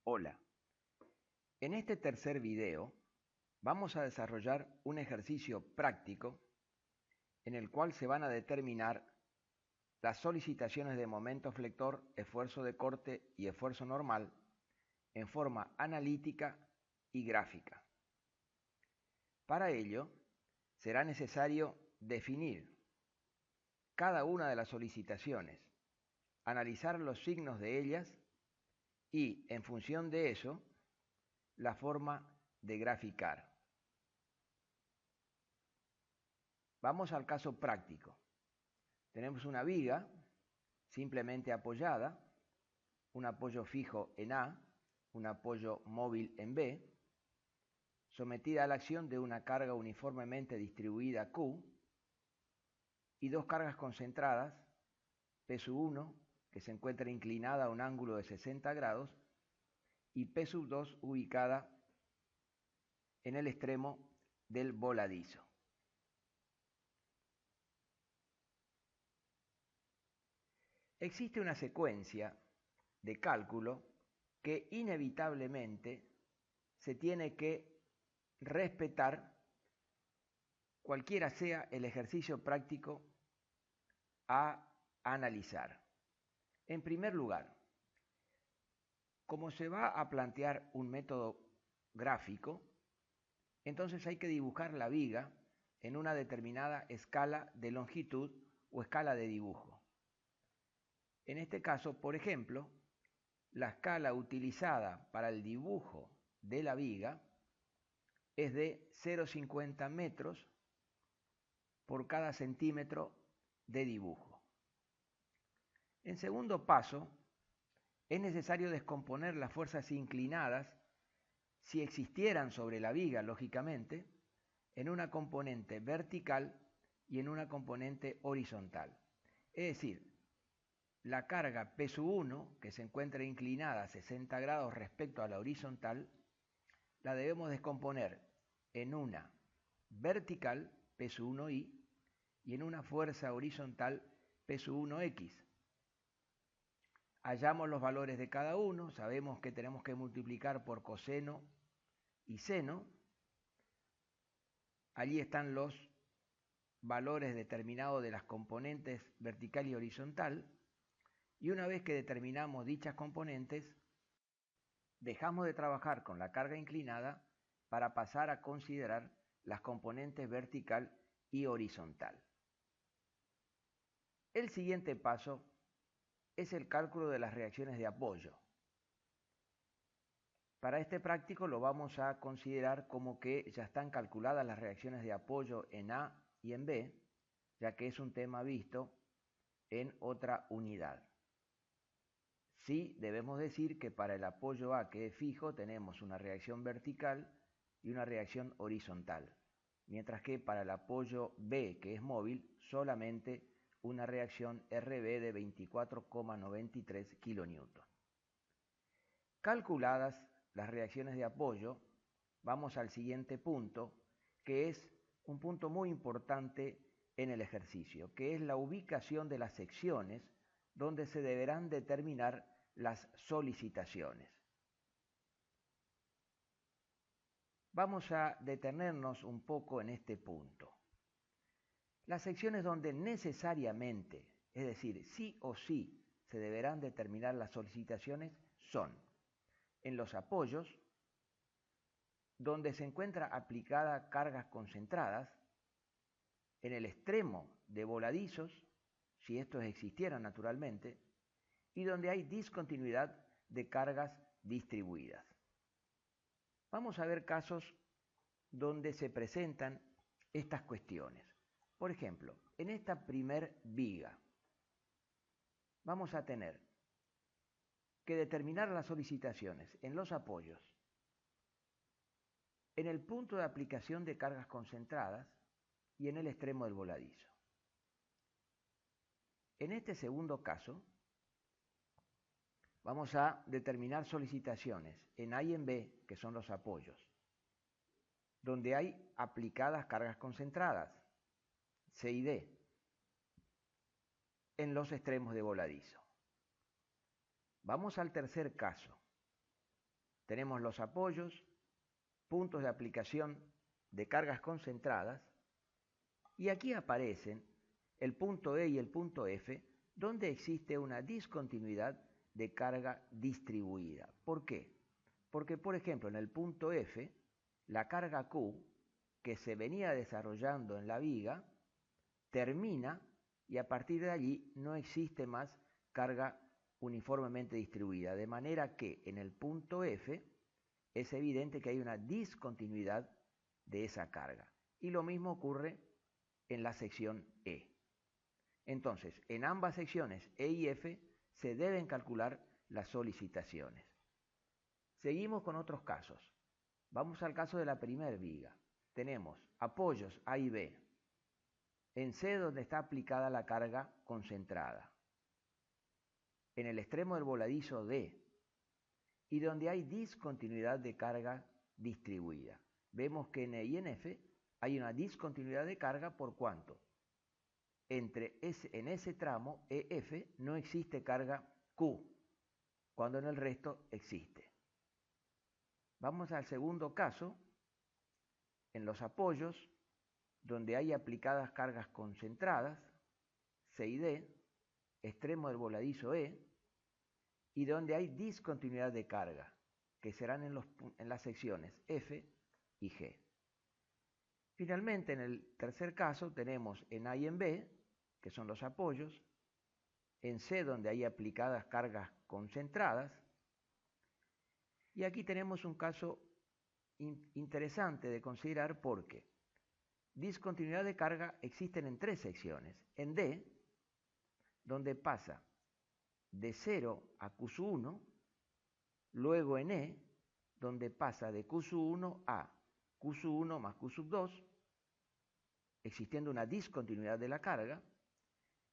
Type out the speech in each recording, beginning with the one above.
Hola, en este tercer video vamos a desarrollar un ejercicio práctico en el cual se van a determinar las solicitaciones de momento flector, esfuerzo de corte y esfuerzo normal en forma analítica y gráfica. Para ello, será necesario definir cada una de las solicitaciones, analizar los signos de ellas y, en función de eso, la forma de graficar. Vamos al caso práctico. Tenemos una viga simplemente apoyada, un apoyo fijo en A, un apoyo móvil en B, sometida a la acción de una carga uniformemente distribuida Q y dos cargas concentradas, P1, que se encuentra inclinada a un ángulo de 60 grados, y P2 ubicada en el extremo del voladizo. Existe una secuencia de cálculo que inevitablemente se tiene que respetar cualquiera sea el ejercicio práctico a analizar. En primer lugar, como se va a plantear un método gráfico, entonces hay que dibujar la viga en una determinada escala de longitud o escala de dibujo. En este caso, por ejemplo, la escala utilizada para el dibujo de la viga es de 0,50 metros por cada centímetro de dibujo. En segundo paso, es necesario descomponer las fuerzas inclinadas, si existieran sobre la viga, lógicamente, en una componente vertical y en una componente horizontal. Es decir, la carga P1, que se encuentra inclinada a 60 grados respecto a la horizontal, la debemos descomponer en una vertical, P1I, y en una fuerza horizontal, P1X. Hallamos los valores de cada uno, sabemos que tenemos que multiplicar por coseno y seno. Allí están los valores determinados de las componentes vertical y horizontal. Y una vez que determinamos dichas componentes, dejamos de trabajar con la carga inclinada para pasar a considerar las componentes vertical y horizontal. El siguiente paso es el cálculo de las reacciones de apoyo. Para este práctico lo vamos a considerar como que ya están calculadas las reacciones de apoyo en A y en B, ya que es un tema visto en otra unidad. Sí, debemos decir que para el apoyo A, que es fijo, tenemos una reacción vertical y una reacción horizontal, mientras que para el apoyo B, que es móvil, solamente una reacción RB de 24,93 kN. Calculadas las reacciones de apoyo, vamos al siguiente punto, que es un punto muy importante en el ejercicio, que es la ubicación de las secciones donde se deberán determinar las solicitaciones. Vamos a detenernos un poco en este punto. Las secciones donde necesariamente, es decir, sí o sí, se deberán determinar las solicitaciones son en los apoyos, donde se encuentra aplicada cargas concentradas, en el extremo de voladizos, si estos existieran naturalmente, y donde hay discontinuidad de cargas distribuidas. Vamos a ver casos donde se presentan estas cuestiones. Por ejemplo, en esta primer viga vamos a tener que determinar las solicitaciones en los apoyos, en el punto de aplicación de cargas concentradas y en el extremo del voladizo. En este segundo caso, vamos a determinar solicitaciones en A y en B, que son los apoyos, donde hay aplicadas cargas concentradas, C y D, en los extremos de voladizo. Vamos al tercer caso, Tenemos los apoyos, puntos de aplicación de cargas concentradas, y aquí aparecen el punto E y el punto F, donde existe una discontinuidad de carga distribuida. ¿Por qué? Porque, por ejemplo, en el punto F, la carga Q, que se venía desarrollando en la viga, termina y a partir de allí no existe más carga uniformemente distribuida. De manera que en el punto F es evidente que hay una discontinuidad de esa carga. Y lo mismo ocurre en la sección E. Entonces, en ambas secciones E y F se deben calcular las solicitaciones. Seguimos con otros casos. Vamos al caso de la primera viga. Tenemos apoyos A y B. En C, donde está aplicada la carga concentrada. En el extremo del voladizo D. Y donde hay discontinuidad de carga distribuida. Vemos que en E y en F hay una discontinuidad de carga por cuanto en ese tramo EF no existe carga Q, cuando en el resto existe. Vamos al segundo caso, en los apoyos, donde hay aplicadas cargas concentradas, C y D, extremo del voladizo E, y donde hay discontinuidad de carga, que serán en las secciones F y G. Finalmente, en el tercer caso, tenemos en A y en B, que son los apoyos, en C, donde hay aplicadas cargas concentradas, y aquí tenemos un caso interesante de considerar porque discontinuidad de carga existen en tres secciones. En D, donde pasa de 0 a Q1, luego en E, donde pasa de Q1 a Q1 más Q2, existiendo una discontinuidad de la carga,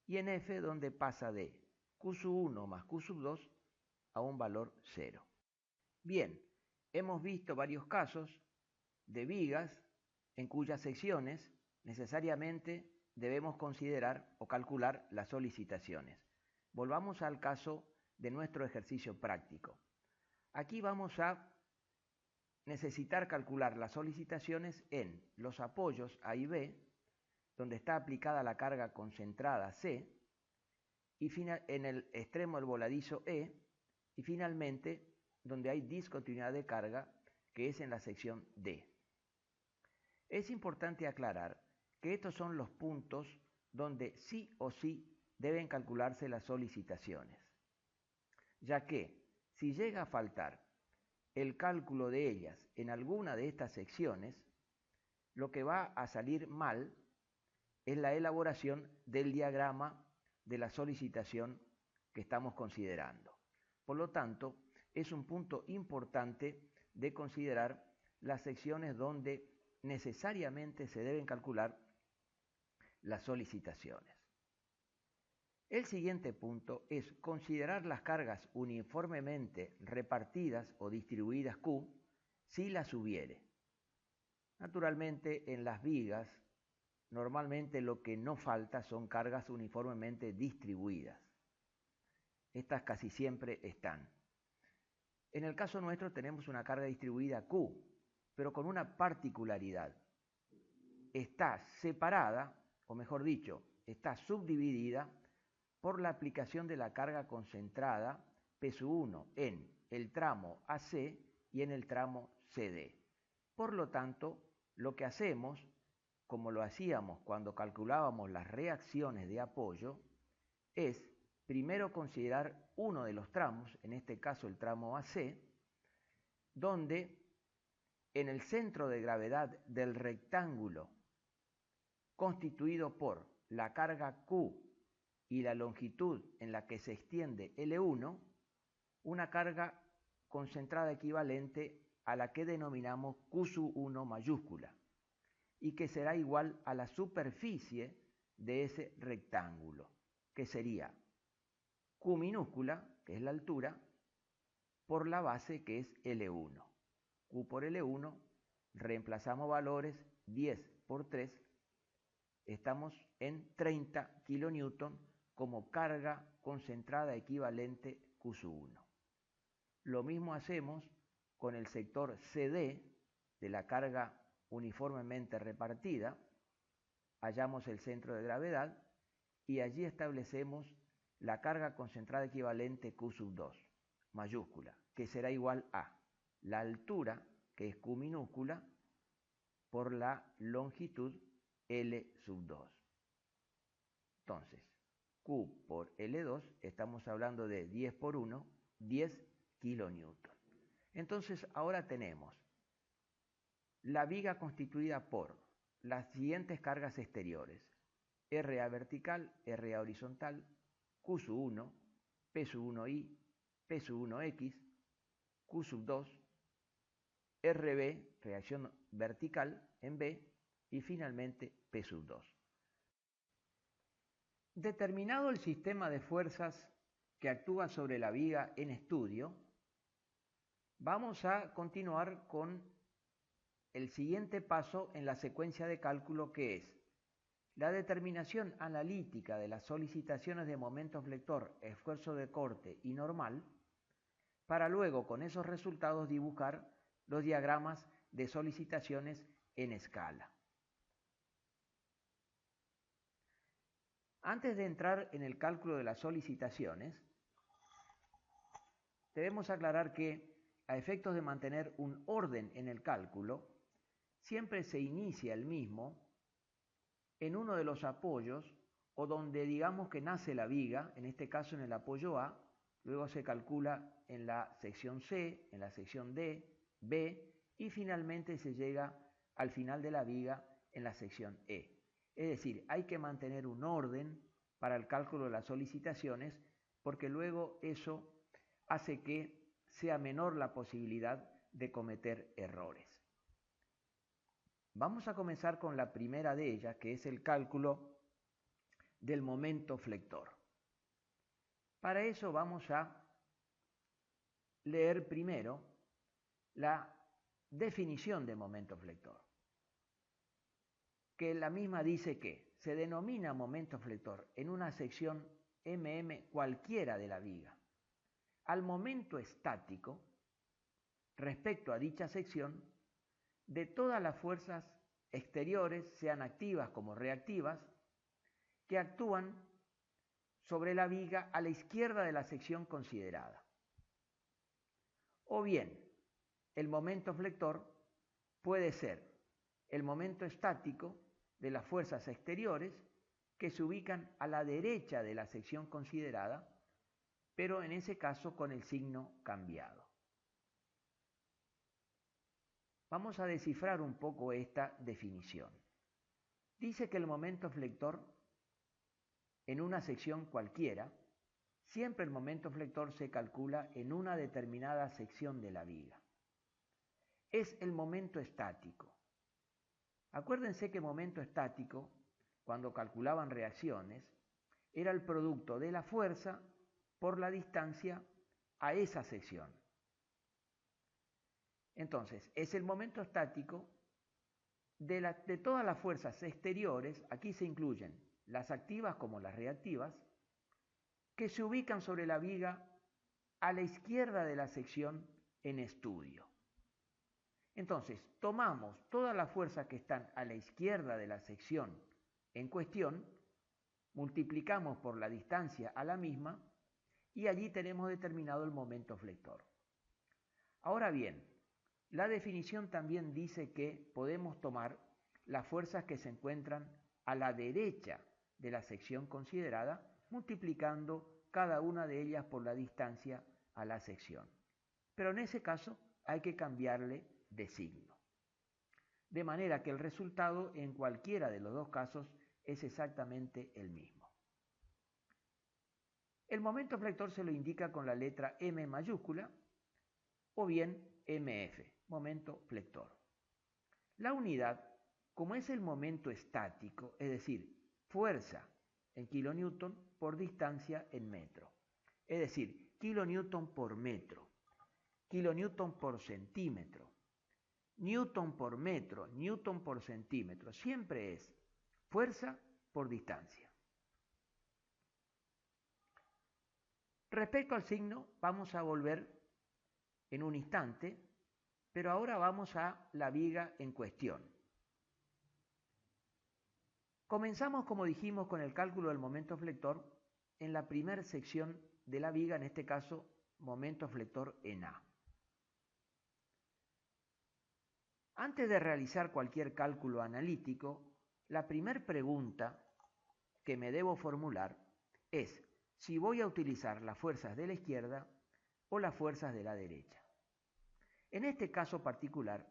y en F, donde pasa de Q1 más Q2 a un valor 0. Bien, hemos visto varios casos de vigas en cuyas secciones necesariamente debemos considerar o calcular las solicitaciones. Volvamos al caso de nuestro ejercicio práctico. Aquí vamos a necesitar calcular las solicitaciones en los apoyos A y B, donde está aplicada la carga concentrada C, y en el extremo del voladizo E, y finalmente donde hay discontinuidad de carga, que es en la sección D. Es importante aclarar que estos son los puntos donde sí o sí deben calcularse las solicitaciones, ya que si llega a faltar el cálculo de ellas en alguna de estas secciones, lo que va a salir mal es la elaboración del diagrama de la solicitación que estamos considerando. Por lo tanto, es un punto importante de considerar las secciones donde necesariamente se deben calcular las solicitaciones. El siguiente punto es considerar las cargas uniformemente repartidas o distribuidas Q si las hubiere. Naturalmente, en las vigas, normalmente lo que no falta son cargas uniformemente distribuidas. Estas casi siempre están. En el caso nuestro tenemos una carga distribuida Q, pero con una particularidad. Está separada, o mejor dicho, está subdividida por la aplicación de la carga concentrada P1 en el tramo AC y en el tramo CD. Por lo tanto, lo que hacemos, como lo hacíamos cuando calculábamos las reacciones de apoyo, es primero considerar uno de los tramos, en este caso el tramo AC, donde en el centro de gravedad del rectángulo constituido por la carga Q y la longitud en la que se extiende L1, una carga concentrada equivalente a la que denominamos Q1 mayúscula y que será igual a la superficie de ese rectángulo, que sería Q minúscula, que es la altura, por la base que es L1. Q por L1, reemplazamos valores, 10 por 3, estamos en 30 kilonewton como carga concentrada equivalente Q1. Lo mismo hacemos con el sector CD de la carga uniformemente repartida, hallamos el centro de gravedad y allí establecemos la carga concentrada equivalente Q sub 2, mayúscula, que será igual a la altura, que es Q minúscula, por la longitud L sub 2. Entonces, Q por L2, estamos hablando de 10 por 1, 10 kilonewton. Entonces, ahora tenemos la viga constituida por las siguientes cargas exteriores: RA vertical, RA horizontal, Q sub 1, P sub 1i, P sub 1x, Q sub 2, RB, reacción vertical en B, y finalmente P sub 2. Determinado el sistema de fuerzas que actúa sobre la viga en estudio, vamos a continuar con el siguiente paso en la secuencia de cálculo, que es la determinación analítica de las solicitaciones de momento flector, esfuerzo de corte y normal, para luego con esos resultados dibujar los diagramas de solicitaciones en escala. Antes de entrar en el cálculo de las solicitaciones, debemos aclarar que, a efectos de mantener un orden en el cálculo, siempre se inicia el mismo en uno de los apoyos o donde digamos que nace la viga, en este caso en el apoyo A, luego se calcula en la sección C, en la sección D, B, y finalmente se llega al final de la viga en la sección E. Es decir, hay que mantener un orden para el cálculo de las solicitaciones, porque luego eso hace que sea menor la posibilidad de cometer errores. Vamos a comenzar con la primera de ellas, que es el cálculo del momento flector. Para eso vamos a leer primero la definición de momento flector, que la misma dice que se denomina momento flector en una sección MM cualquiera de la viga al momento estático respecto a dicha sección de todas las fuerzas exteriores, sean activas como reactivas, que actúan sobre la viga a la izquierda de la sección considerada. O bien, el momento flector puede ser el momento estático de las fuerzas exteriores que se ubican a la derecha de la sección considerada, pero en ese caso con el signo cambiado. Vamos a descifrar un poco esta definición. Dice que el momento flector en una sección cualquiera, siempre el momento flector se calcula en una determinada sección de la viga. Es el momento estático. Acuérdense que momento estático, cuando calculaban reacciones, era el producto de la fuerza por la distancia a esa sección. Entonces, es el momento estático de todas las fuerzas exteriores, aquí se incluyen las activas como las reactivas, que se ubican sobre la viga a la izquierda de la sección en estudio. Entonces, tomamos todas las fuerzas que están a la izquierda de la sección en cuestión, multiplicamos por la distancia a la misma y allí tenemos determinado el momento flector. Ahora bien, la definición también dice que podemos tomar las fuerzas que se encuentran a la derecha de la sección considerada, multiplicando cada una de ellas por la distancia a la sección. Pero en ese caso hay que cambiarle de signo. De manera que el resultado en cualquiera de los dos casos es exactamente el mismo. El momento flector se lo indica con la letra M mayúscula o bien MF, momento flector. La unidad, como es el momento estático, es decir, fuerza en kilonewton por distancia en metro, es decir, kilonewton por metro, kilonewton por centímetro, newton por metro, newton por centímetro, siempre es fuerza por distancia. Respecto al signo, vamos a volver en un instante Pero ahora vamos a la viga en cuestión. Comenzamos, como dijimos, con el cálculo del momento flector en la primera sección de la viga, en este caso, momento flector en A. Antes de realizar cualquier cálculo analítico, la primera pregunta que me debo formular es si voy a utilizar las fuerzas de la izquierda o las fuerzas de la derecha. En este caso particular,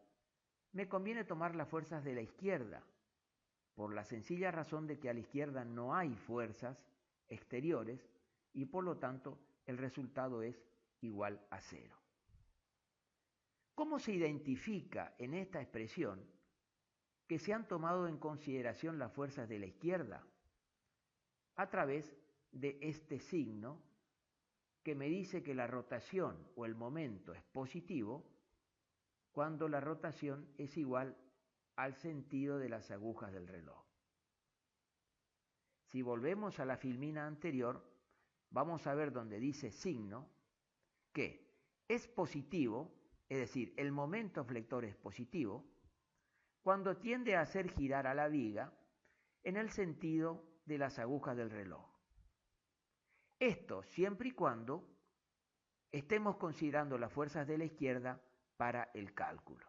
me conviene tomar las fuerzas de la izquierda, por la sencilla razón de que a la izquierda no hay fuerzas exteriores y por lo tanto el resultado es igual a 0. ¿Cómo se identifica en esta expresión que se han tomado en consideración las fuerzas de la izquierda? A través de este signo que me dice que la rotación o el momento es positivo cuando la rotación es igual al sentido de las agujas del reloj. Si volvemos a la filmina anterior, vamos a ver donde dice signo que es positivo, es decir, el momento flector es positivo, cuando tiende a hacer girar a la viga en el sentido de las agujas del reloj. Esto siempre y cuando estemos considerando las fuerzas de la izquierda para el cálculo.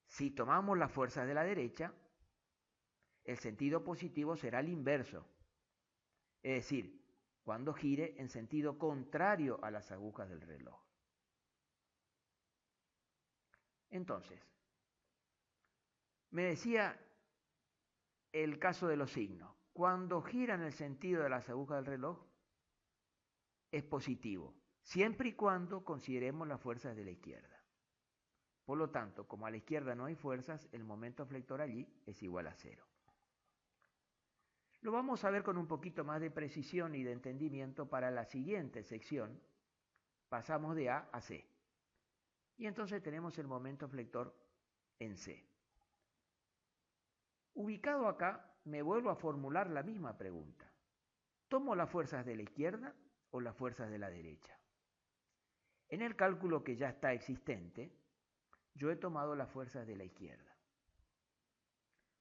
Si tomamos las fuerzas de la derecha, el sentido positivo será el inverso, es decir, cuando gire en sentido contrario a las agujas del reloj. Entonces, me decía el caso de los signos. Cuando gira en el sentido de las agujas del reloj, es positivo, siempre y cuando consideremos las fuerzas de la izquierda. Por lo tanto, como a la izquierda no hay fuerzas, el momento flector allí es igual a 0. Lo vamos a ver con un poquito más de precisión y de entendimiento para la siguiente sección. Pasamos de A a C. Y entonces tenemos el momento flector en C. Ubicado acá, me vuelvo a formular la misma pregunta. ¿Tomo las fuerzas de la izquierda o las fuerzas de la derecha? En el cálculo que ya está existente, yo he tomado las fuerzas de la izquierda.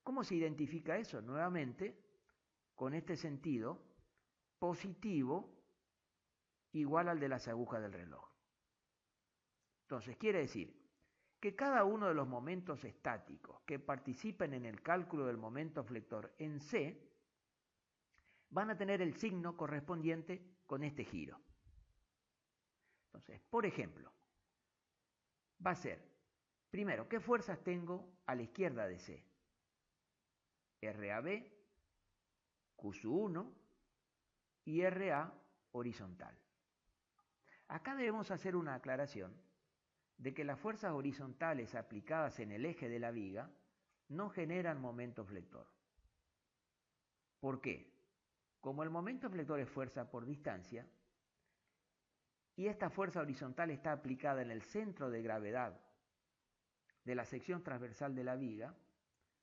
¿Cómo se identifica eso? Nuevamente, con este sentido positivo igual al de las agujas del reloj. Entonces, quiere decir que cada uno de los momentos estáticos que participen en el cálculo del momento flector en C van a tener el signo correspondiente con este giro. Entonces, por ejemplo, va a ser, primero, ¿qué fuerzas tengo a la izquierda de C? RAB, Q1 y RA horizontal. Acá debemos hacer una aclaración de que las fuerzas horizontales aplicadas en el eje de la viga no generan momento flector. ¿Por qué? Como el momento flector es fuerza por distancia, y esta fuerza horizontal está aplicada en el centro de gravedad de la sección transversal de la viga,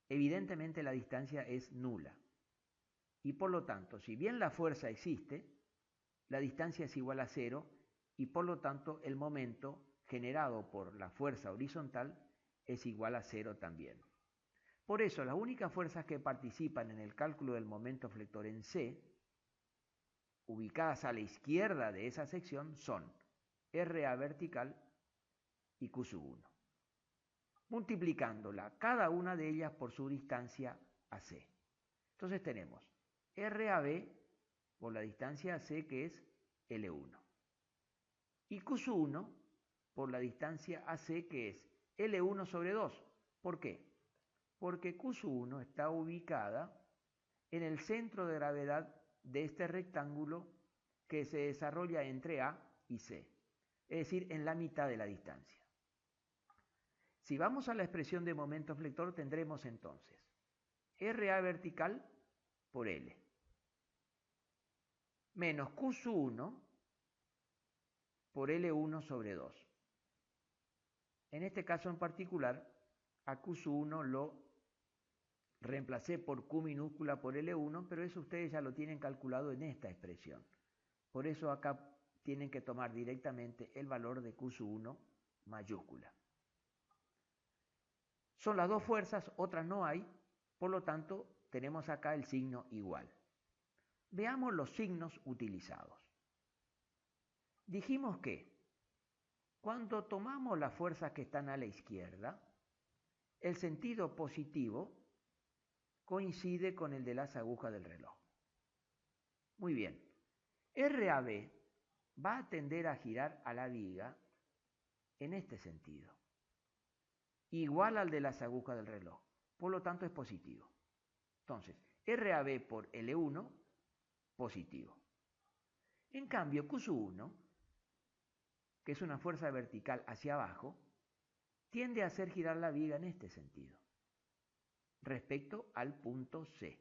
evidentemente la distancia es nula. Y por lo tanto, si bien la fuerza existe, la distancia es igual a 0 y por lo tanto el momento generado por la fuerza horizontal es igual a 0 también. Por eso, las únicas fuerzas que participan en el cálculo del momento flector en C, ubicadas a la izquierda de esa sección, son RA vertical y Q1, multiplicándola cada una de ellas por su distancia a C. Entonces tenemos RAB por la distancia a C, que es L1, y Q1 por la distancia AC, que es L1 sobre 2. ¿Por qué? Porque Q1 está ubicada en el centro de gravedad de este rectángulo que se desarrolla entre A y C, es decir, en la mitad de la distancia. Si vamos a la expresión de momento flector, tendremos entonces RA vertical por L menos Q1 por L1 sobre 2. En este caso en particular, a Q1 lo reemplacé por Q minúscula por L1, pero eso ustedes ya lo tienen calculado en esta expresión. Por eso acá tienen que tomar directamente el valor de Q1 mayúscula. Son las dos fuerzas, otras no hay, por lo tanto tenemos acá el signo igual. Veamos los signos utilizados. Dijimos que cuando tomamos las fuerzas que están a la izquierda, el sentido positivo coincide con el de las agujas del reloj. Muy bien. RAB va a tender a girar a la viga en este sentido, igual al de las agujas del reloj. Por lo tanto es positivo. Entonces, RAB por L1, positivo. En cambio, Q1, que es una fuerza vertical hacia abajo, tiende a hacer girar la viga en este sentido, respecto al punto C.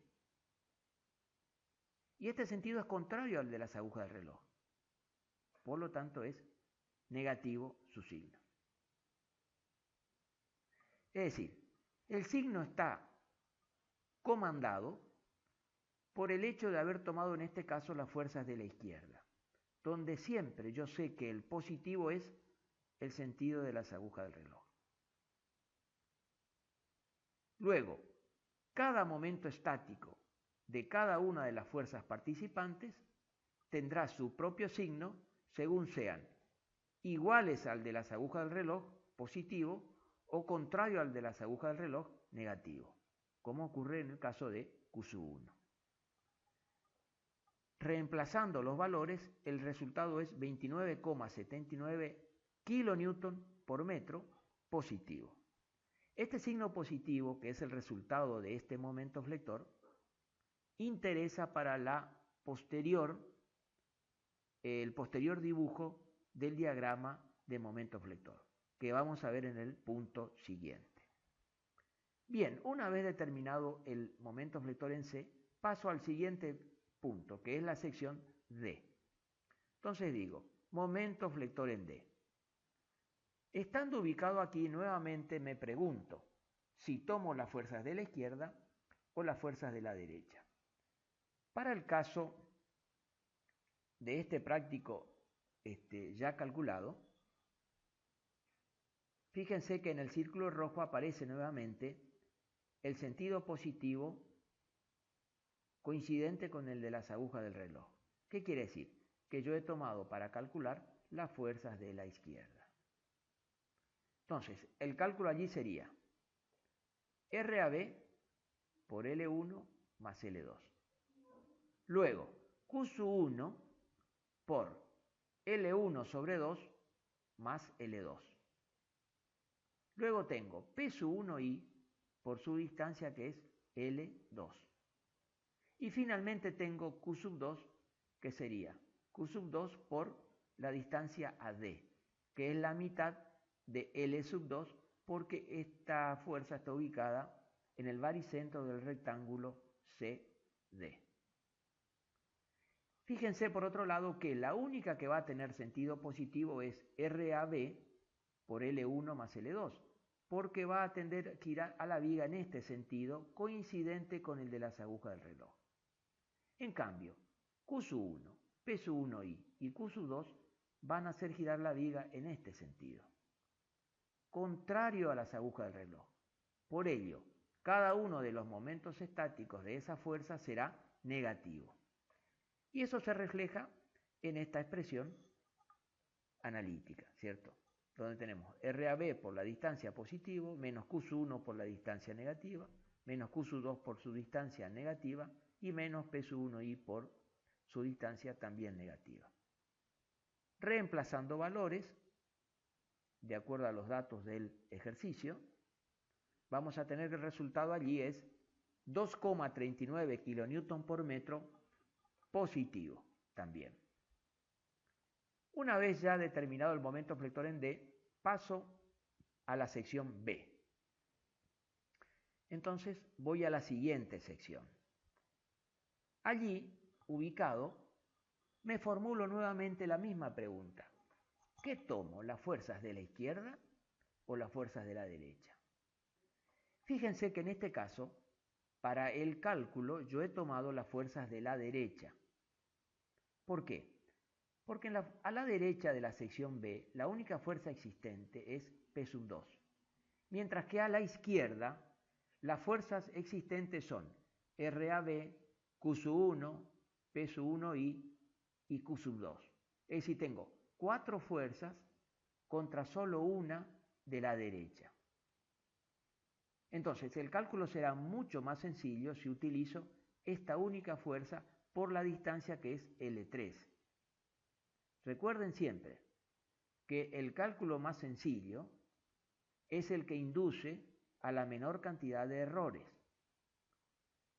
Y este sentido es contrario al de las agujas del reloj. Por lo tanto es negativo su signo. Es decir, el signo está comandado por el hecho de haber tomado en este caso las fuerzas de la izquierda, donde siempre yo sé que el positivo es el sentido de las agujas del reloj. Luego, cada momento estático de cada una de las fuerzas participantes tendrá su propio signo según sean iguales al de las agujas del reloj, positivo, o contrario al de las agujas del reloj, negativo, como ocurre en el caso de Q1. Reemplazando los valores, el resultado es 29,79 kilonewton por metro positivo. Este signo positivo, que es el resultado de este momento flector, interesa para el posterior dibujo del diagrama de momento flector, que vamos a ver en el punto siguiente. Bien, una vez determinado el momento flector en C, paso al siguiente punto, que es la sección D. Entonces digo, momento flector en D. Estando ubicado aquí, nuevamente me pregunto si tomo las fuerzas de la izquierda o las fuerzas de la derecha. Para el caso de este práctico ya calculado, fíjense que en el círculo rojo aparece nuevamente el sentido positivo coincidente con el de las agujas del reloj. ¿Qué quiere decir? Que yo he tomado para calcular las fuerzas de la izquierda. Entonces, el cálculo allí sería RAB por L1 más L2. Luego, Q1 por L1 sobre 2 más L2. Luego tengo P1I por su distancia, que es L2. Y finalmente tengo Q2, que sería Q2 por la distancia AD, que es la mitad de L2, porque esta fuerza está ubicada en el baricentro del rectángulo CD. Fíjense por otro lado que la única que va a tener sentido positivo es RAB por L1 más L2, porque va a tender a girar a la viga en este sentido, coincidente con el de las agujas del reloj. En cambio, Q1, P1I y Q2 van a hacer girar la viga en este sentido, contrario a las agujas del reloj. Por ello, cada uno de los momentos estáticos de esa fuerza será negativo. Y eso se refleja en esta expresión analítica, ¿cierto? Donde tenemos RAB por la distancia positivo, menos Q1 por la distancia negativa, menos Q2 por su distancia negativa y menos P1I por su distancia también negativa. Reemplazando valores, de acuerdo a los datos del ejercicio, vamos a tener que el resultado allí es 2,39 kilonewton por metro positivo también. Una vez ya determinado el momento flector en D, paso a la sección B. Entonces voy a la siguiente sección. Allí, ubicado, me formulo nuevamente la misma pregunta. ¿Qué tomo, las fuerzas de la izquierda o las fuerzas de la derecha? Fíjense que en este caso, para el cálculo, yo he tomado las fuerzas de la derecha. ¿Por qué? Porque a la derecha de la sección B, la única fuerza existente es P sub 2. Mientras que a la izquierda, las fuerzas existentes son RAB, Q sub 1, P sub 1i y Q sub 2. Es decir, tengo 4 fuerzas contra solo una de la derecha. Entonces, el cálculo será mucho más sencillo si utilizo esta única fuerza por la distancia que es L3. Recuerden siempre que el cálculo más sencillo es el que induce a la menor cantidad de errores.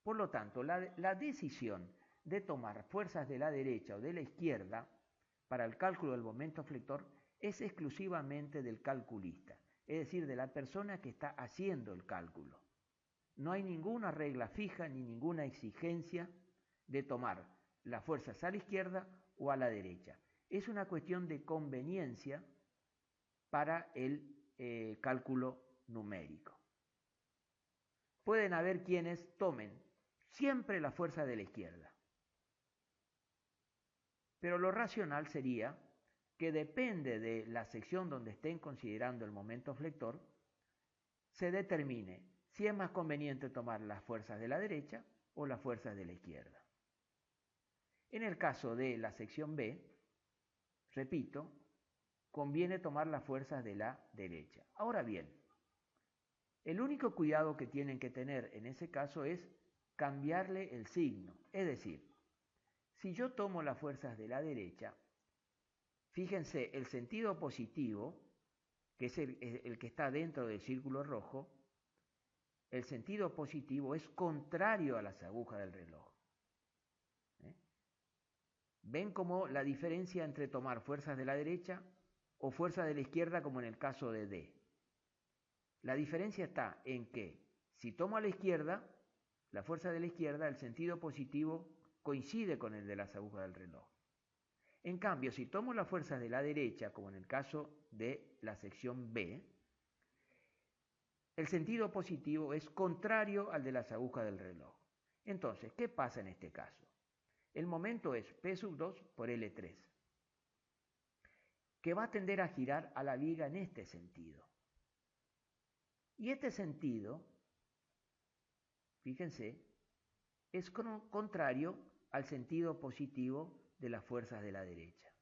Por lo tanto, la decisión de tomar fuerzas de la derecha o de la izquierda para el cálculo del momento flector es exclusivamente del calculista, es decir, de la persona que está haciendo el cálculo. No hay ninguna regla fija ni ninguna exigencia de tomar las fuerzas a la izquierda o a la derecha. Es una cuestión de conveniencia para el cálculo numérico. Pueden haber quienes tomen siempre la fuerza de la izquierda, pero lo racional sería que depende de la sección donde estén considerando el momento flector, se determine si es más conveniente tomar las fuerzas de la derecha o las fuerzas de la izquierda. En el caso de la sección B, repito, conviene tomar las fuerzas de la derecha. Ahora bien, el único cuidado que tienen que tener en ese caso es cambiarle el signo. Es decir, si yo tomo las fuerzas de la derecha, fíjense, el sentido positivo, que es el que está dentro del círculo rojo, el sentido positivo es contrario a las agujas del reloj. ¿Ven cómo la diferencia entre tomar fuerzas de la derecha o fuerzas de la izquierda como en el caso de D? La diferencia está en que si tomo a la izquierda, la fuerza de la izquierda, el sentido positivo coincide con el de las agujas del reloj. En cambio, si tomo las fuerzas de la derecha, como en el caso de la sección B, el sentido positivo es contrario al de las agujas del reloj. Entonces, ¿qué pasa en este caso? El momento es P sub 2 por L3, que va a tender a girar a la viga en este sentido. Y este sentido, fíjense, es contrario al sentido positivo de las fuerzas de la derecha.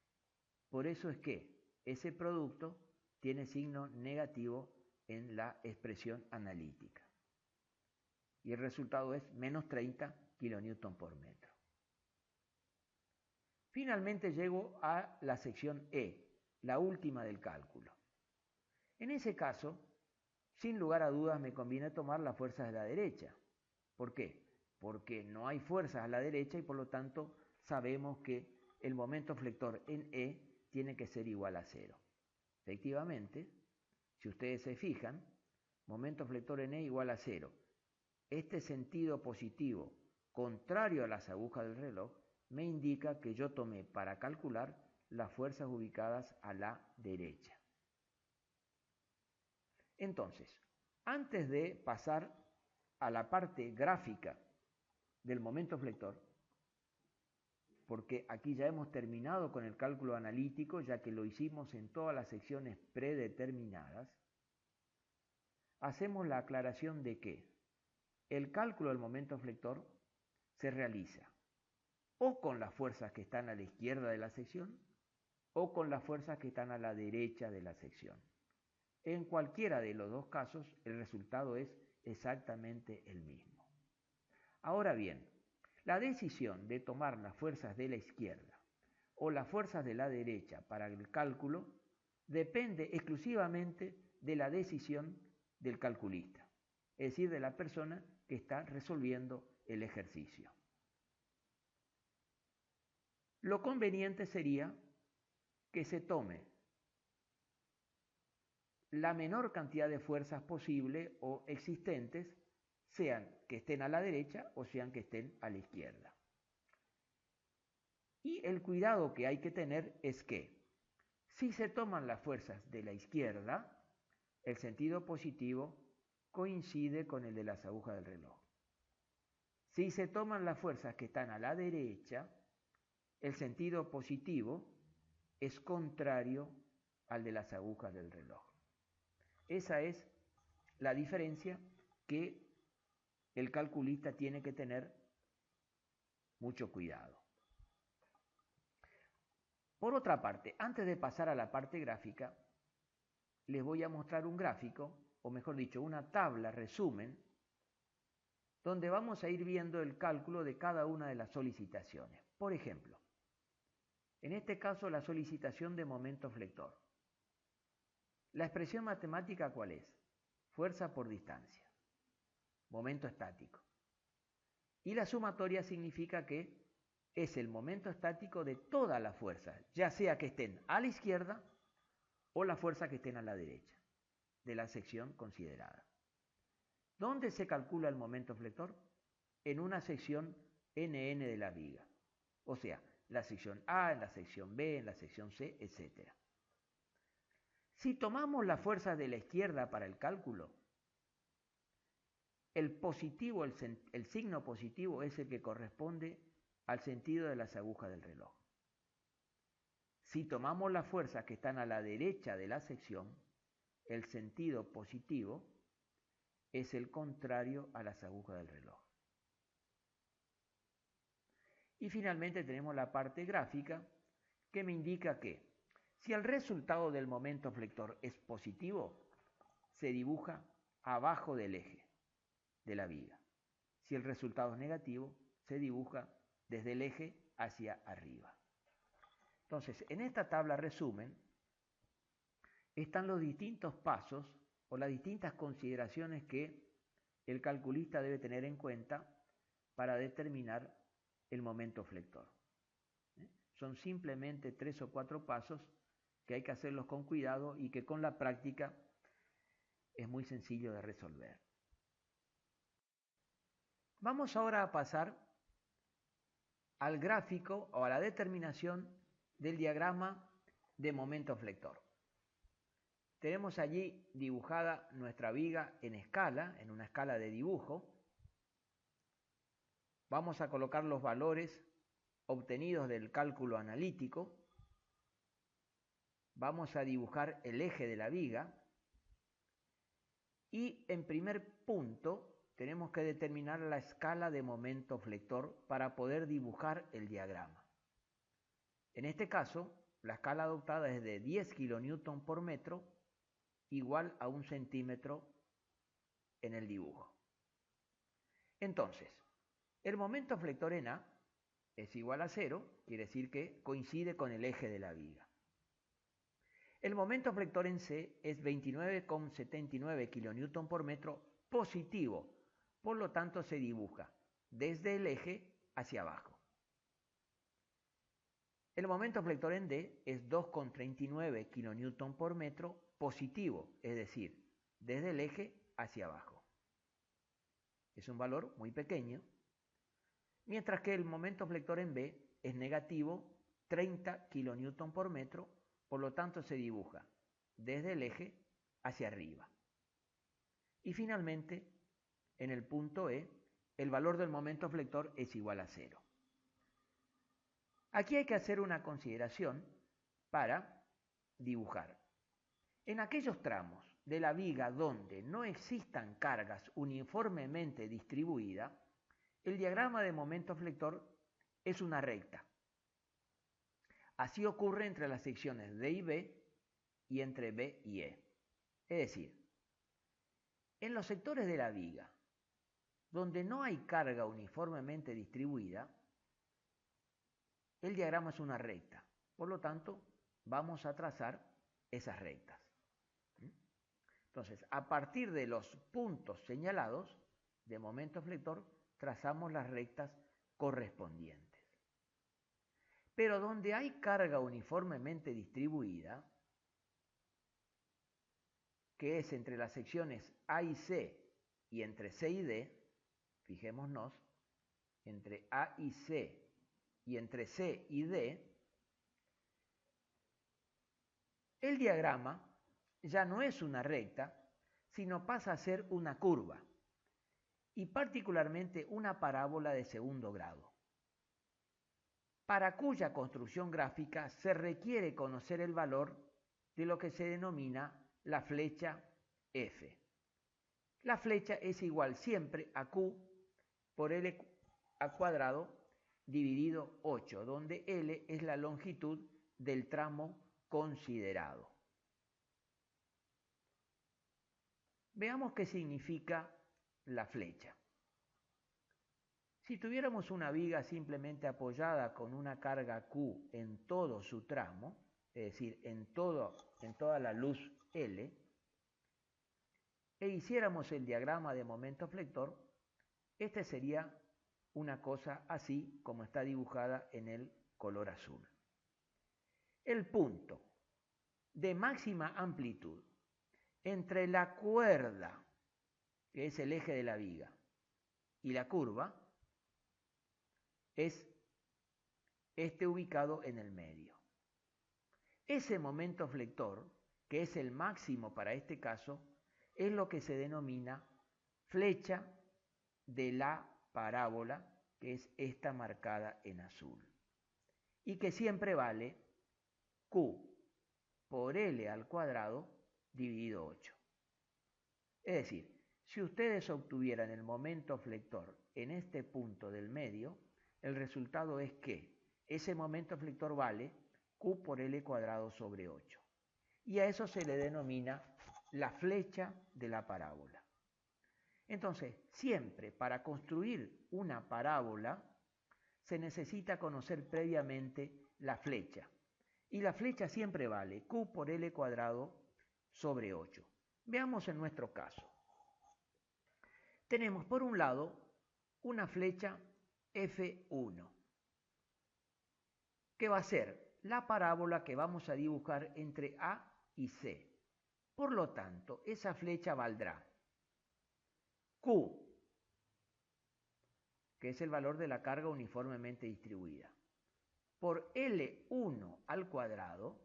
Por eso es que ese producto tiene signo negativo en la expresión analítica. Y el resultado es menos 30 kN por metro. Finalmente llego a la sección E, la última del cálculo. En ese caso, sin lugar a dudas me conviene tomar las fuerzas de la derecha. ¿Por qué? Porque no hay fuerzas a la derecha y por lo tanto sabemos que el momento flector en E tiene que ser igual a 0. Efectivamente, si ustedes se fijan, momento flector en E igual a 0. Este sentido positivo, contrario a las agujas del reloj, me indica que yo tomé para calcular las fuerzas ubicadas a la derecha. Entonces, antes de pasar a la parte gráfica del momento flector, porque aquí ya hemos terminado con el cálculo analítico, ya que lo hicimos en todas las secciones predeterminadas, hacemos la aclaración de que el cálculo del momento flector se realiza o con las fuerzas que están a la izquierda de la sección o con las fuerzas que están a la derecha de la sección. En cualquiera de los dos casos, el resultado es exactamente el mismo. Ahora bien, la decisión de tomar las fuerzas de la izquierda o las fuerzas de la derecha para el cálculo depende exclusivamente de la decisión del calculista, es decir, de la persona que está resolviendo el ejercicio. Lo conveniente sería que se tome la menor cantidad de fuerzas posible o existentes, sean que estén a la derecha o sean que estén a la izquierda. Y el cuidado que hay que tener es que si se toman las fuerzas de la izquierda, el sentido positivo coincide con el de las agujas del reloj. Si se toman las fuerzas que están a la derecha, el sentido positivo es contrario al de las agujas del reloj. Esa es la diferencia que el calculista tiene que tener mucho cuidado. Por otra parte, antes de pasar a la parte gráfica, les voy a mostrar un gráfico, o mejor dicho, una tabla resumen, donde vamos a ir viendo el cálculo de cada una de las solicitaciones. Por ejemplo, en este caso la solicitación de momento flector. La expresión matemática, ¿cuál es? Fuerza por distancia, momento estático. Y la sumatoria significa que es el momento estático de todas las fuerzas, ya sea que estén a la izquierda o la fuerza que estén a la derecha de la sección considerada. ¿Dónde se calcula el momento flector? En una sección NN de la viga. O sea, la sección A, en la sección B, en la sección C, etc. Si tomamos la fuerza de la izquierda para el cálculo, el positivo, el signo positivo es el que corresponde al sentido de las agujas del reloj. Si tomamos las fuerzas que están a la derecha de la sección, el sentido positivo es el contrario a las agujas del reloj. Y finalmente tenemos la parte gráfica que me indica que si el resultado del momento flector es positivo, se dibuja abajo del eje de la viga. Si el resultado es negativo, se dibuja desde el eje hacia arriba. Entonces, en esta tabla resumen están los distintos pasos o las distintas consideraciones que el calculista debe tener en cuenta para determinar el momento flector. Son simplemente 3 o 4 pasos que hay que hacerlos con cuidado y que con la práctica es muy sencillo de resolver. Vamos ahora a pasar al gráfico o a la determinación del diagrama de momento flector. Tenemos allí dibujada nuestra viga en escala, en una escala de dibujo. Vamos a colocar los valores obtenidos del cálculo analítico. Vamos a dibujar el eje de la viga. Y en primer punto tenemos que determinar la escala de momento flector para poder dibujar el diagrama. En este caso, la escala adoptada es de 10 kN por metro, igual a 1 centímetro en el dibujo. Entonces, el momento flector en A es igual a 0, quiere decir que coincide con el eje de la viga. El momento flector en C es 29,79 kN por metro positivo, por lo tanto se dibuja desde el eje hacia abajo. El momento flector en D es 2,39 kN por metro positivo, es decir, desde el eje hacia abajo. Es un valor muy pequeño, mientras que el momento flector en B es negativo 30 kN por metro, por lo tanto se dibuja desde el eje hacia arriba. Y finalmente, en el punto E, el valor del momento flector es igual a 0. Aquí hay que hacer una consideración para dibujar. En aquellos tramos de la viga donde no existan cargas uniformemente distribuidas, el diagrama de momento flector es una recta. Así ocurre entre las secciones D y B y entre B y E. Es decir, en los sectores de la viga donde no hay carga uniformemente distribuida, el diagrama es una recta. Por lo tanto, vamos a trazar esas rectas. Entonces, a partir de los puntos señalados de momento flector, trazamos las rectas correspondientes. Pero donde hay carga uniformemente distribuida, que es entre las secciones A y C y entre C y D, fijémonos, entre A y C y entre C y D, el diagrama ya no es una recta, sino pasa a ser una curva, y particularmente una parábola de segundo grado. para cuya construcción gráfica se requiere conocer el valor de lo que se denomina la flecha F. La flecha es igual siempre a Q por L al cuadrado dividido 8, donde L es la longitud del tramo considerado. Veamos qué significa la flecha. Si tuviéramos una viga simplemente apoyada con una carga Q en todo su tramo, es decir, en toda la luz L, e hiciéramos el diagrama de momento flector, este sería una cosa así como está dibujada en el color azul. El punto de máxima amplitud entre la cuerda, que es el eje de la viga, y la curva, es este ubicado en el medio. Ese momento flector, que es el máximo para este caso, es lo que se denomina flecha de la parábola, que es esta marcada en azul, y que siempre vale Q por L al cuadrado dividido 8. Es decir, si ustedes obtuvieran el momento flector en este punto del medio, el resultado es que ese momento flector vale Q por L cuadrado sobre 8. Y a eso se le denomina la flecha de la parábola. Entonces, siempre para construir una parábola se necesita conocer previamente la flecha. Y la flecha siempre vale Q por L cuadrado sobre 8. Veamos en nuestro caso. Tenemos por un lado una flecha F1, que va a ser la parábola que vamos a dibujar entre A y C. Por lo tanto, esa flecha valdrá Q, que es el valor de la carga uniformemente distribuida, por L1 al cuadrado,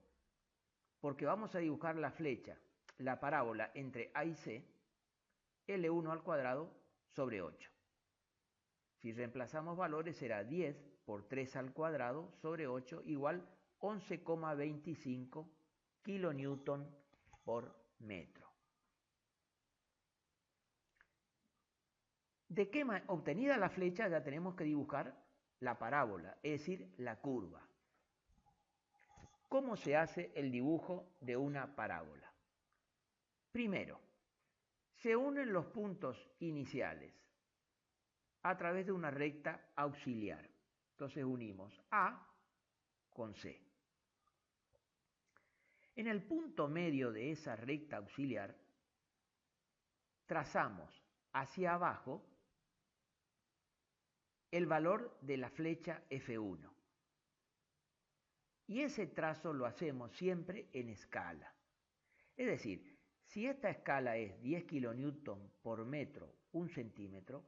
porque vamos a dibujar la flecha, la parábola entre A y C, L1 al cuadrado sobre 8. Si reemplazamos valores será 10 por 3 al cuadrado sobre 8 igual 11,25 kilonewton por metro. ¿De qué manera? Obtenida la flecha ya tenemos que dibujar la parábola, es decir, la curva. ¿Cómo se hace el dibujo de una parábola? Primero, se unen los puntos iniciales a través de una recta auxiliar. Entonces unimos A con C. En el punto medio de esa recta auxiliar, trazamos hacia abajo el valor de la flecha F1. Y ese trazo lo hacemos siempre en escala. Es decir, si esta escala es 10 kilonewton por metro, 1 centímetro,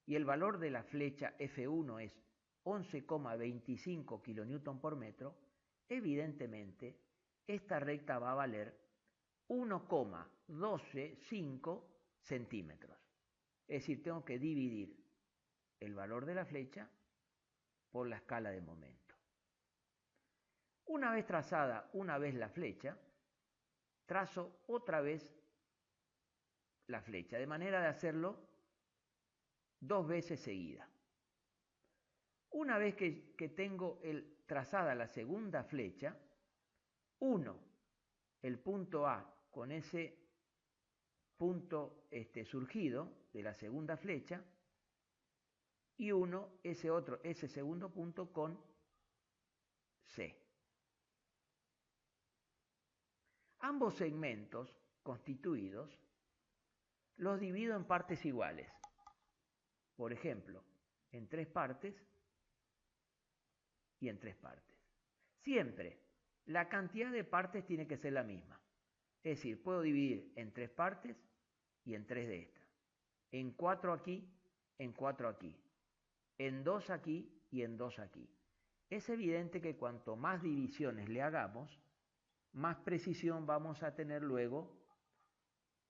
y el valor de la flecha F1 es 11,25 kilonewton por metro, evidentemente esta recta va a valer 1,125 centímetros. Es decir, tengo que dividir el valor de la flecha por la escala de momento. Una vez trazada una vez la flecha, trazo otra vez la flecha, de manera de hacerlo 2 veces seguida. Una vez que tengo trazada la segunda flecha, uno el punto A con ese punto surgido de la segunda flecha y uno ese segundo punto con C. Ambos segmentos constituidos los divido en partes iguales. Por ejemplo, en 3 partes y en 3 partes. Siempre la cantidad de partes tiene que ser la misma. Es decir, puedo dividir en 3 partes y en 3 de estas. En 4 aquí, en 4 aquí. En 2 aquí y en 2 aquí. Es evidente que cuanto más divisiones le hagamos, más precisión vamos a tener luego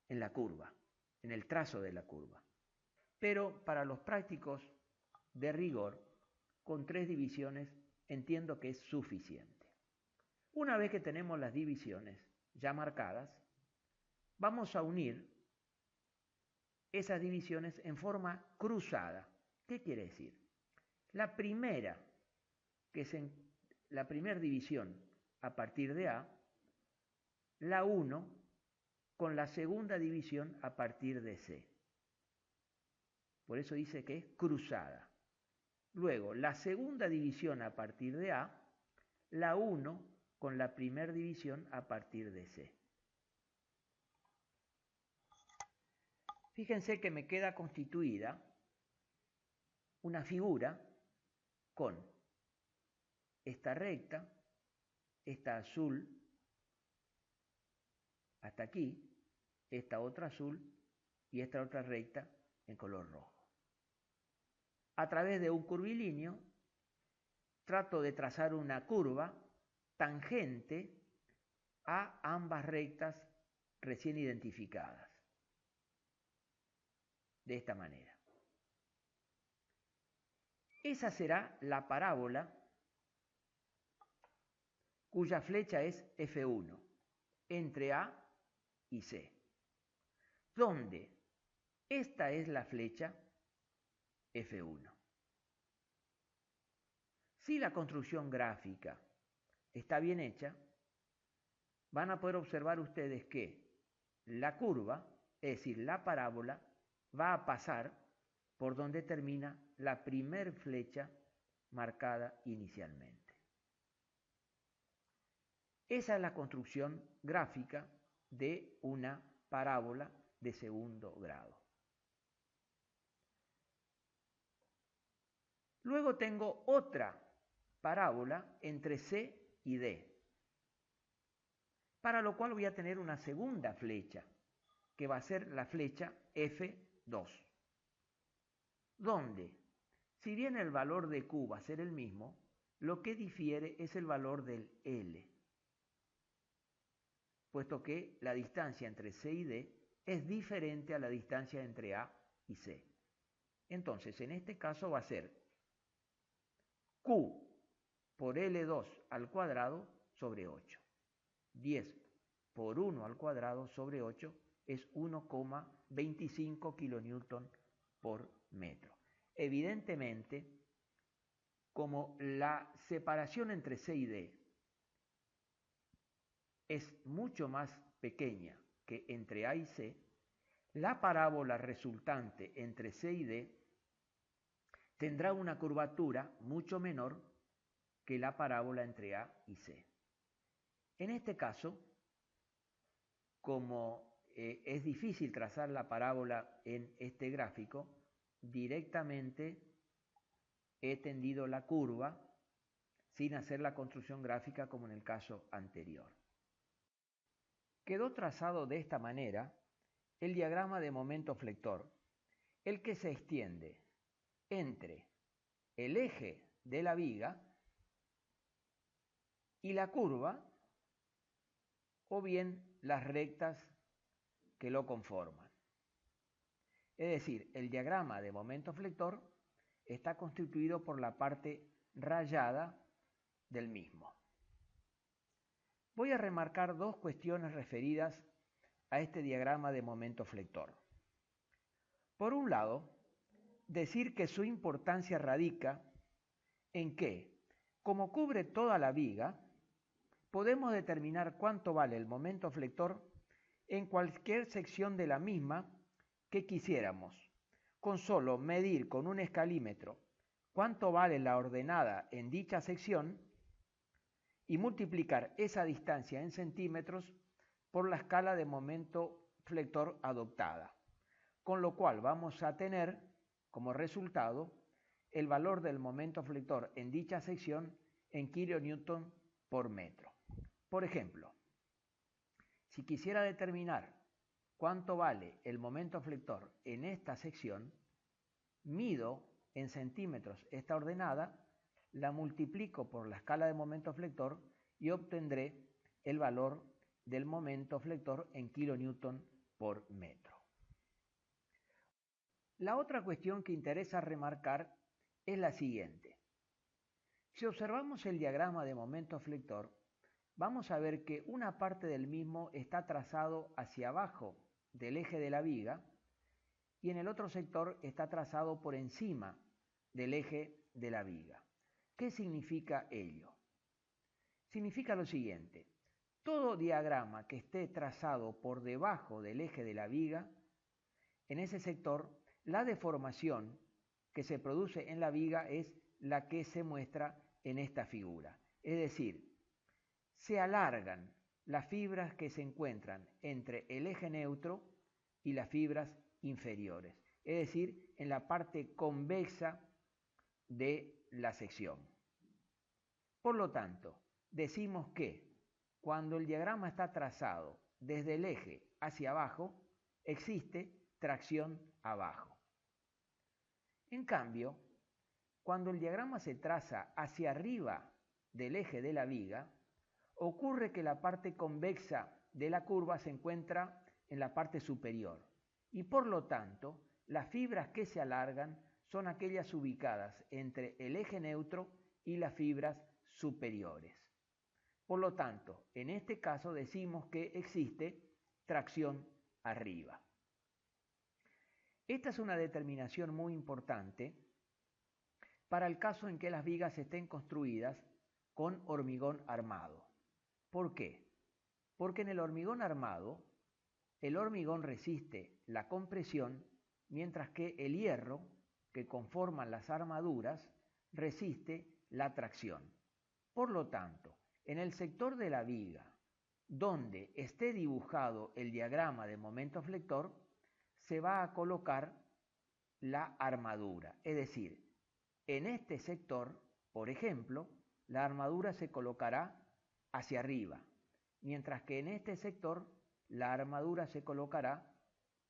en la curva, en el trazo de la curva. Pero para los prácticos de rigor, con 3 divisiones entiendo que es suficiente. Una vez que tenemos las divisiones ya marcadas, vamos a unir esas divisiones en forma cruzada. ¿Qué quiere decir? La primera división a partir de A, la uno con la segunda división a partir de C. Por eso dice que es cruzada. Luego, la segunda división a partir de A, la uno con la primera división a partir de C. Fíjense que me queda constituida una figura con esta recta, esta azul hasta aquí, esta otra azul y esta otra recta en color rojo. A través de un curvilíneo trato de trazar una curva tangente a ambas rectas recién identificadas. De esta manera. Esa será la parábola cuya flecha es F1 entre A y C, donde esta es la flecha F1. Si la construcción gráfica está bien hecha, van a poder observar ustedes que la curva, es decir, la parábola, va a pasar por donde termina la primer flecha marcada inicialmente. Esa es la construcción gráfica de una parábola de segundo grado. Luego tengo otra parábola entre C y D, para lo cual voy a tener una segunda flecha, que va a ser la flecha F2, donde, si bien el valor de Q va a ser el mismo, lo que difiere es el valor del L, puesto que la distancia entre C y D es diferente a la distancia entre A y C. Entonces, en este caso va a ser Q por L2 al cuadrado sobre 8. 10 por 1 al cuadrado sobre 8 es 1,25 kilonewton por metro. Evidentemente, como la separación entre C y D es mucho más pequeña que entre A y C, la parábola resultante entre C y D tendrá una curvatura mucho menor que la parábola entre A y C. En este caso, como es difícil trazar la parábola en este gráfico, directamente he tendido la curva sin hacer la construcción gráfica como en el caso anterior. Quedó trazado de esta manera el diagrama de momento flector, el que se extiende entre el eje de la viga y la curva, o bien las rectas que lo conforman. Es decir, el diagrama de momento flector está constituido por la parte rayada del mismo. Voy a remarcar dos cuestiones referidas a este diagrama de momento flector. Por un lado, decir que su importancia radica en que, como cubre toda la viga, podemos determinar cuánto vale el momento flector en cualquier sección de la misma que quisiéramos, con solo medir con un escalímetro cuánto vale la ordenada en dicha sección y multiplicar esa distancia en centímetros por la escala de momento flector adoptada, con lo cual vamos a tener como resultado el valor del momento flector en dicha sección en kilonewton por metro. Por ejemplo, si quisiera determinar cuánto vale el momento flector en esta sección, mido en centímetros esta ordenada, la multiplico por la escala de momento flector y obtendré el valor del momento flector en kilonewton por metro. La otra cuestión que interesa remarcar es la siguiente. Si observamos el diagrama de momento flector, vamos a ver que una parte del mismo está trazado hacia abajo del eje de la viga y en el otro sector está trazado por encima del eje de la viga. ¿Qué significa ello? Significa lo siguiente: todo diagrama que esté trazado por debajo del eje de la viga, en ese sector, la deformación que se produce en la viga es la que se muestra en esta figura. Es decir, se alargan las fibras que se encuentran entre el eje neutro y las fibras inferiores, es decir, en la parte convexa de la sección. Por lo tanto, decimos que cuando el diagrama está trazado desde el eje hacia abajo, existe tracción abajo. En cambio, cuando el diagrama se traza hacia arriba del eje de la viga, ocurre que la parte convexa de la curva se encuentra en la parte superior y por lo tanto las fibras que se alargan son aquellas ubicadas entre el eje neutro y las fibras superiores. Por lo tanto, en este caso decimos que existe tracción arriba. Esta es una determinación muy importante para el caso en que las vigas estén construidas con hormigón armado. ¿Por qué? Porque en el hormigón armado, el hormigón resiste la compresión, mientras que el hierro, que conforman las armaduras, resiste la tracción. Por lo tanto, en el sector de la viga, donde esté dibujado el diagrama de momento flector, se va a colocar la armadura. Es decir, en este sector, por ejemplo, la armadura se colocará hacia arriba, mientras que en este sector la armadura se colocará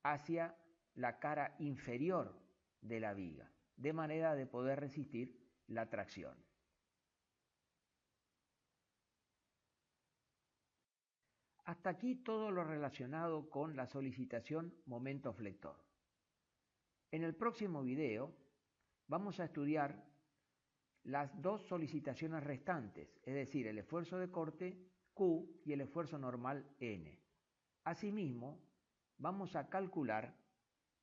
hacia la cara inferior de la viga, de manera de poder resistir la tracción. Hasta aquí todo lo relacionado con la solicitación momento flector. En el próximo video vamos a estudiar las dos solicitaciones restantes, es decir, el esfuerzo de corte Q y el esfuerzo normal N. Asimismo, vamos a calcular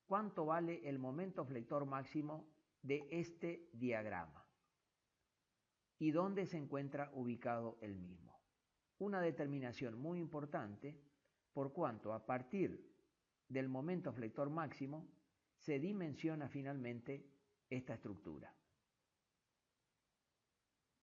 cuánto vale el momento flector máximo de este diagrama y dónde se encuentra ubicado el mismo. Una determinación muy importante por cuanto a partir del momento flector máximo se dimensiona finalmente esta estructura.